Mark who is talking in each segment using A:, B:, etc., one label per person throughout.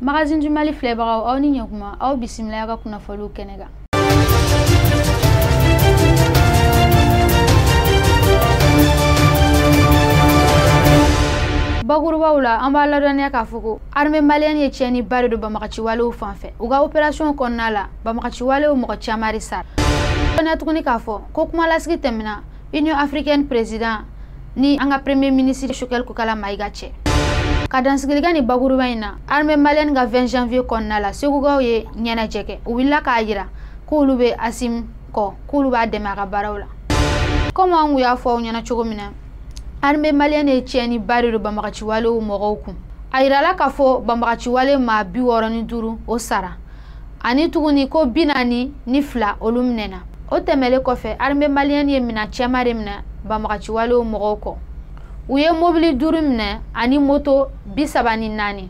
A: Magazine du Mali filɛbagaw aw ni ɲɛkuma aw bisimila ka kunnafoniw kɛnɛ kan. Bakurubaw la an b'a ladɔnniya k'a fɔ ko armée malienne ye tiɲɛni ba de don banbagaciwalew fan fɛ. U ka opération kɔnɔna la banbagaciwalew mɔgɔ caman de sara. Dɔnniya tuguni k'a fɔ ko kumalasigi tɛmɛna Union africaine président ni an ka premier ministre Choguel Kokala Maïga cɛ. Ka dansigiliga ni bakuruba in na armée malienne ka 20 janvier kɔnɔna la segukaw ye ɲɛnajɛ kɛ. U wulila k'a jira k'olu bɛ Assimi kɔ k'olu b'a dɛmɛ a ka baaraw la. Comme an y'a fɔ aw ɲɛna cogo min na armée malienne ye tiɲɛni ba de don banbagaciwalew mɔgɔw kun. A yirala k'a fɔ banbagaciwale maa 65 o sara ani tuguni ko 42 olu minɛna. O tɛmɛlen kɔfɛ armée malienne ye mina cɛman de minɛ banbagaciwalew mɔgɔw kɔ. U ye mobili 5 minɛ ani moto 34.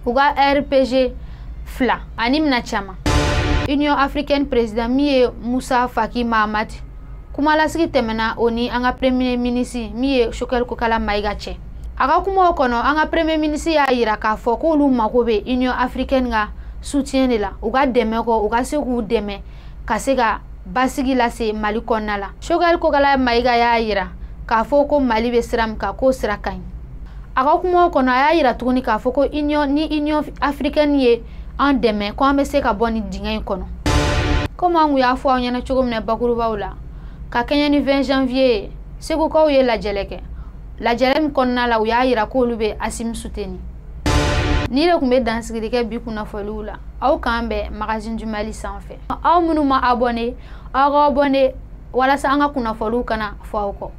A: U ka RPG 2 ani mina caman. Union africaine président min ye Musa Faki Mahamat kumalasigi tɛmɛna o ni an ka premier ministre min ye Choguel Kokala Maïga cɛ. A ka kumaw kɔnɔ an ka premier ministre y'a yira k'a fɔ k'olu mago bɛ Union africaine ka soutien de la. U ka dɛmɛ kɔ u ka se k'u dɛmɛ ka se ka basigi lase Mali kɔnɔna la. Choguel Kokala Maïga y'a yira k'a fɔ ko Mali bɛ sira min kan k'o sira ka ɲi. A ka kumaw kɔnɔ a y'a yira tuguni k'a fɔ ko ni Union africaine ye an dɛmɛ ko an bɛ se ka bɔ ni dingɛ in kɔnɔ. Comme an y'a fɔ aw ɲɛna cogo min na bakurubaw la ka kɛɲɛ ni 20 janvier segukaw ye lajɛlɛ kɛ. Lajɛlɛ min kɔnɔna la u y'a yira k'olu bɛ Assimi soutenir. Ni de tun bɛ dansigili kɛ bi kunnafoniw la aw k'an bɛn Magazine du Mali sanfɛ. Aw minnu ma abonné aw ka abonné walasa an ka kunnafoniw kana fɔ aw kɔ.